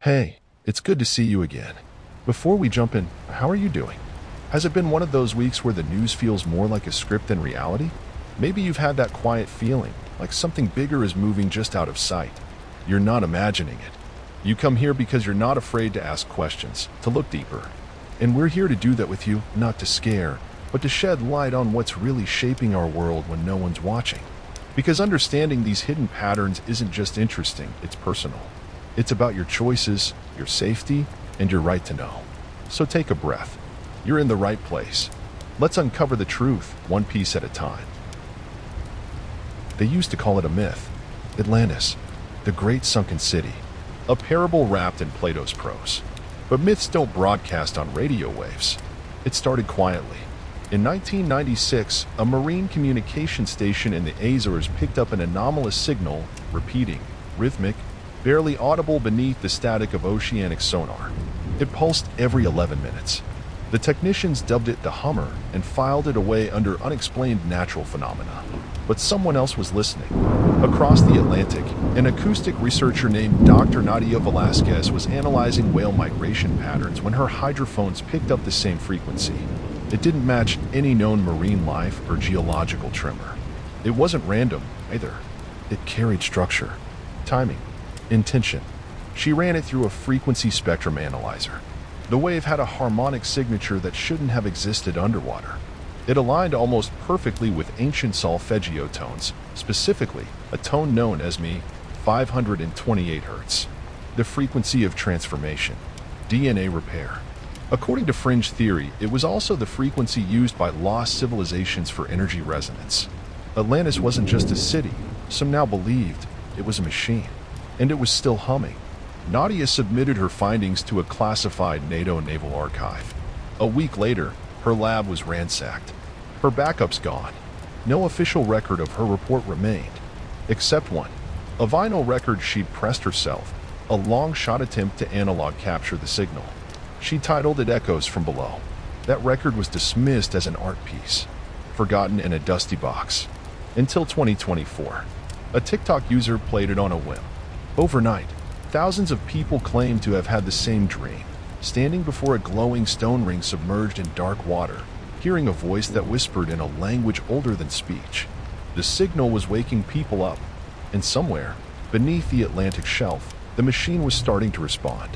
Hey, it's good to see you again. Before we jump in, how are you doing? Has it been one of those weeks where the news feels more like a script than reality? Maybe you've had that quiet feeling, like something bigger is moving just out of sight. You're not imagining it. You come here because you're not afraid to ask questions, to look deeper. And we're here to do that with you, not to scare, but to shed light on what's really shaping our world when no one's watching. Because understanding these hidden patterns isn't just interesting, it's personal. It's about your choices, your safety, and your right to know. So take a breath. You're in the right place. Let's uncover the truth, one piece at a time. They used to call it a myth. Atlantis, the great sunken city. A parable wrapped in Plato's prose. But myths don't broadcast on radio waves. It started quietly. In 1996, a marine communication station in the Azores picked up an anomalous signal, repeating, rhythmic, barely audible beneath the static of oceanic sonar. It pulsed every 11 minutes. The technicians dubbed it the Hummer and filed it away under unexplained natural phenomena. But someone else was listening. Across the Atlantic, an acoustic researcher named Dr. Nadia Velasquez was analyzing whale migration patterns when her hydrophones picked up the same frequency. It didn't match any known marine life or geological tremor. It wasn't random, either. It carried structure, timing, intention. She ran it through a frequency spectrum analyzer. The wave had a harmonic signature that shouldn't have existed underwater. It aligned almost perfectly with ancient solfeggio tones, specifically a tone known as Mi 528 Hz, the frequency of transformation, DNA repair. According to fringe theory, it was also the frequency used by lost civilizations for energy resonance. Atlantis wasn't just a city, some now believed it was a machine. And it was still humming. Nadia submitted her findings to a classified NATO naval archive. A week later, her lab was ransacked. Her backups gone. No official record of her report remained, except one, a vinyl record she'd pressed herself, a long-shot attempt to analog capture the signal. She titled it Echoes from Below. That record was dismissed as an art piece, forgotten in a dusty box, until 2024. A TikTok user played it on a whim. Overnight, thousands of people claimed to have had the same dream, standing before a glowing stone ring submerged in dark water, hearing a voice that whispered in a language older than speech. The signal was waking people up, and somewhere, beneath the Atlantic shelf, the machine was starting to respond.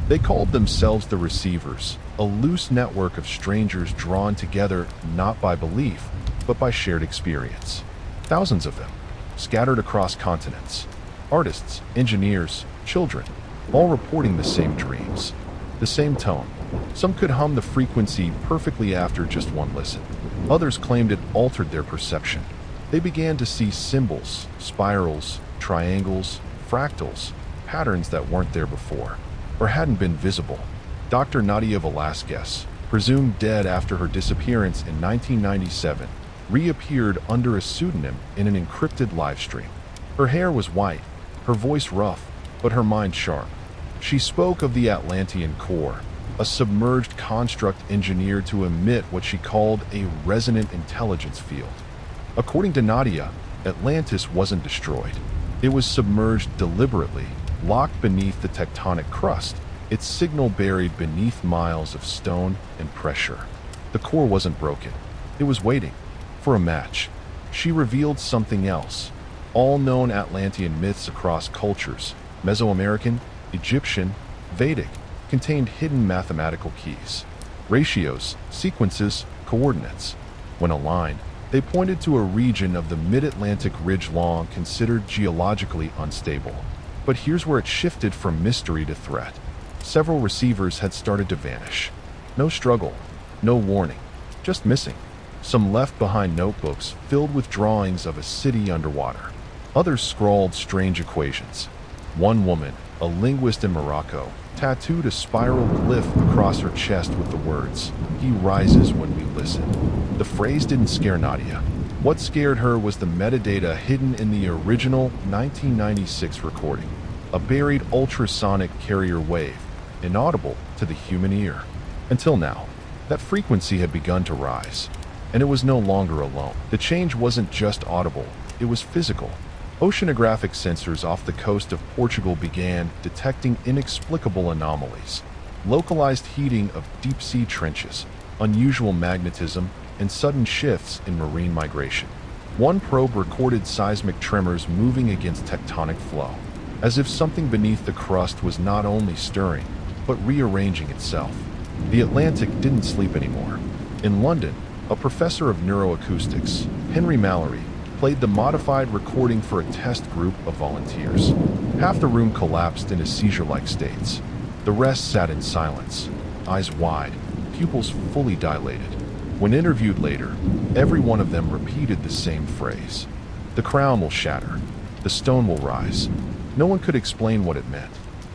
They called themselves the Receivers, a loose network of strangers drawn together not by belief, but by shared experience. Thousands of them, scattered across continents. Artists, engineers, children, all reporting the same dreams, the same tone. Some could hum the frequency perfectly after just one listen. Others claimed it altered their perception. They began to see symbols, spirals, triangles, fractals, patterns that weren't there before, or hadn't been visible. Dr. Nadia Velasquez, presumed dead after her disappearance in 1997, reappeared under a pseudonym in an encrypted livestream. Her hair was white, her voice rough, but her mind sharp. She spoke of the Atlantean core, a submerged construct engineered to emit what she called a resonant intelligence field. According to Nadia, Atlantis wasn't destroyed. It was submerged deliberately, locked beneath the tectonic crust, its signal buried beneath miles of stone and pressure. The core wasn't broken. It was waiting for a match. She revealed something else. All known Atlantean myths across cultures, Mesoamerican, Egyptian, Vedic, contained hidden mathematical keys. Ratios, sequences, coordinates. When aligned, they pointed to a region of the mid-Atlantic ridge long considered geologically unstable. But here's where it shifted from mystery to threat. Several receivers had started to vanish. No struggle, no warning, just missing. Some left behind notebooks filled with drawings of a city underwater. Others scrawled strange equations. One woman, a linguist in Morocco, tattooed a spiral glyph across her chest with the words, "He rises when we listen." The phrase didn't scare Nadia. What scared her was the metadata hidden in the original 1996 recording, a buried ultrasonic carrier wave, inaudible to the human ear. Until now, that frequency had begun to rise, and it was no longer alone. The change wasn't just audible, it was physical. Oceanographic sensors off the coast of Portugal began detecting inexplicable anomalies, localized heating of deep-sea trenches, unusual magnetism, and sudden shifts in marine migration. One probe recorded seismic tremors moving against tectonic flow, as if something beneath the crust was not only stirring, but rearranging itself. The Atlantic didn't sleep anymore. In London, a professor of neuroacoustics, Henry Mallory, played the modified recording for a test group of volunteers. Half the room collapsed into seizure-like states. The rest sat in silence, eyes wide, pupils fully dilated. When interviewed later, every one of them repeated the same phrase. The crown will shatter. The stone will rise. No one could explain what it meant,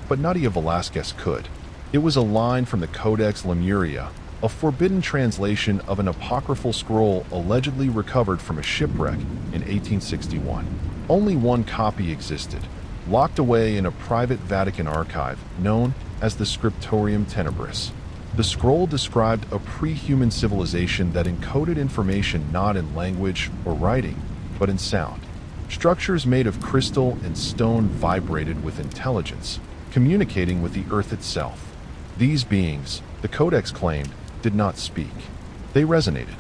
but Nadia Velasquez could. It was a line from the Codex Lemuria, a forbidden translation of an apocryphal scroll allegedly recovered from a shipwreck in 1861. Only one copy existed, locked away in a private Vatican archive known as the Scriptorium Tenebris. The scroll described a pre-human civilization that encoded information not in language or writing, but in sound. Structures made of crystal and stone vibrated with intelligence, communicating with the earth itself. These beings, the Codex claimed, did not speak. They resonated.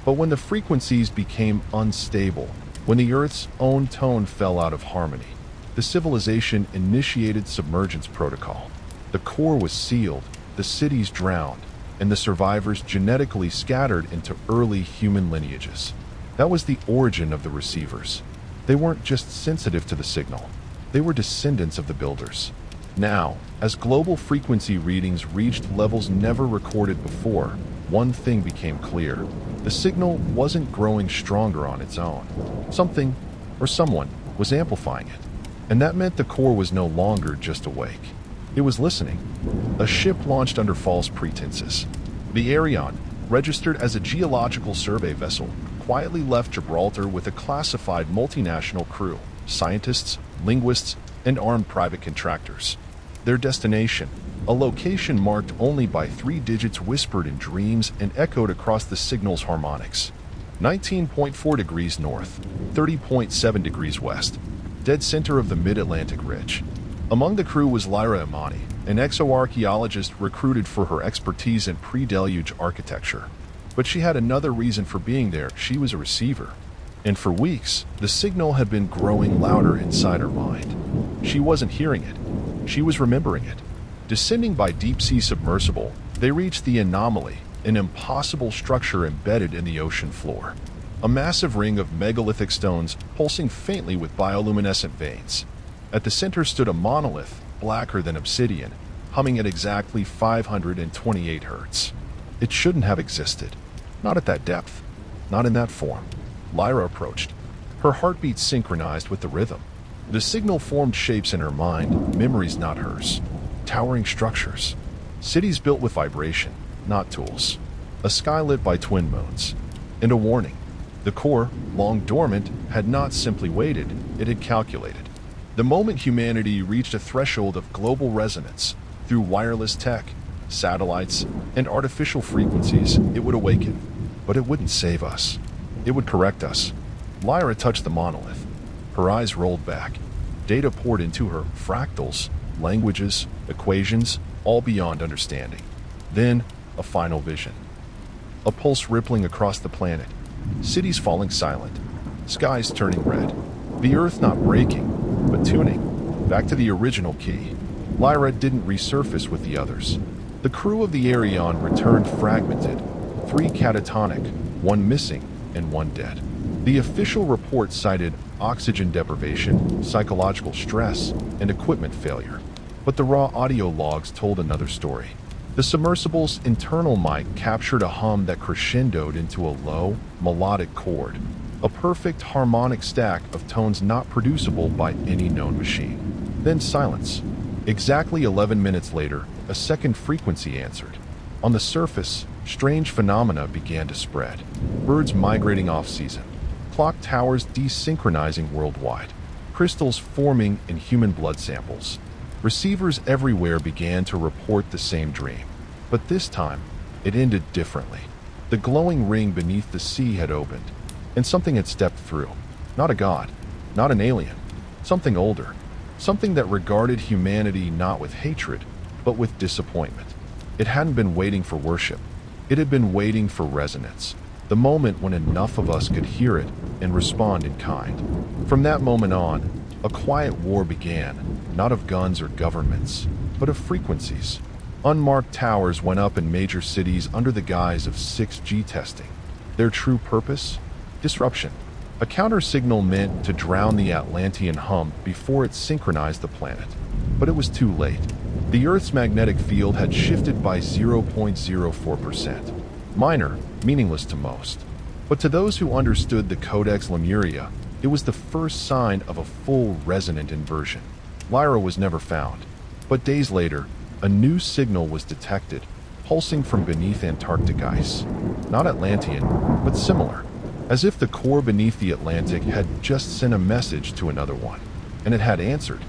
But when the frequencies became unstable, when the Earth's own tone fell out of harmony, the civilization initiated submergence protocol. The core was sealed, the cities drowned, and the survivors genetically scattered into early human lineages. That was the origin of the receivers. They weren't just sensitive to the signal. They were descendants of the builders. Now, as global frequency readings reached levels never recorded before, one thing became clear. The signal wasn't growing stronger on its own. Something, or someone, was amplifying it. And that meant the core was no longer just awake. It was listening. A ship launched under false pretenses. The Arion, registered as a geological survey vessel, quietly left Gibraltar with a classified multinational crew, scientists, linguists, and armed private contractors. Their destination, a location marked only by 3 digits whispered in dreams and echoed across the signal's harmonics. 19.4 degrees north, 30.7 degrees west, dead center of the mid-Atlantic ridge. Among the crew was Lyra Imani, an exoarchaeologist recruited for her expertise in pre-deluge architecture. But she had another reason for being there. She was a receiver. And for weeks, the signal had been growing louder inside her mind. She wasn't hearing it. She was remembering it. Descending by deep-sea submersible, they reached the anomaly, an impossible structure embedded in the ocean floor. A massive ring of megalithic stones pulsing faintly with bioluminescent veins. At the center stood a monolith, blacker than obsidian, humming at exactly 528 hertz. It shouldn't have existed. Not at that depth. Not in that form. Lyra approached. Her heartbeat synchronized with the rhythm. The signal formed shapes in her mind, memories not hers. Towering structures. Cities built with vibration, not tools. A sky lit by twin moons. And a warning. The core, long dormant, had not simply waited, it had calculated. The moment humanity reached a threshold of global resonance, through wireless tech, satellites, and artificial frequencies, it would awaken. But it wouldn't save us. It would correct us. Lyra touched the monolith. Her eyes rolled back. Data poured into her, fractals, languages, equations, all beyond understanding. Then, a final vision. A pulse rippling across the planet. Cities falling silent. Skies turning red. The Earth not breaking, but tuning. Back to the original key. Lyra didn't resurface with the others. The crew of the Arion returned fragmented. 3 catatonic, 1 missing, and 1 dead. The official report cited oxygen deprivation, psychological stress, and equipment failure. But the raw audio logs told another story. The submersible's internal mic captured a hum that crescendoed into a low, melodic chord, a perfect harmonic stack of tones not producible by any known machine. Then silence. Exactly 11 minutes later, a second frequency answered. On the surface, strange phenomena began to spread. Birds migrating off-season. Clock towers desynchronizing worldwide. Crystals forming in human blood samples. Receivers everywhere began to report the same dream. But this time, it ended differently. The glowing ring beneath the sea had opened, and something had stepped through. Not a god, not an alien, Something older. Something that regarded humanity not with hatred, but with disappointment. It hadn't been waiting for worship. It had been waiting for resonance. The moment when enough of us could hear it and respond in kind. From that moment on, a quiet war began, not of guns or governments, but of frequencies. Unmarked towers went up in major cities under the guise of 6G testing. Their true purpose? Disruption. A counter-signal meant to drown the Atlantean hum before it synchronized the planet. But it was too late. The Earth's magnetic field had shifted by 0.04%. Minor, meaningless to most. But to those who understood the Codex Lemuria, it was the first sign of a full resonant inversion. Lyra was never found. But days later, a new signal was detected, pulsing from beneath Antarctic ice. Not Atlantean, but similar. As if the core beneath the Atlantic had just sent a message to another one. And it had answered.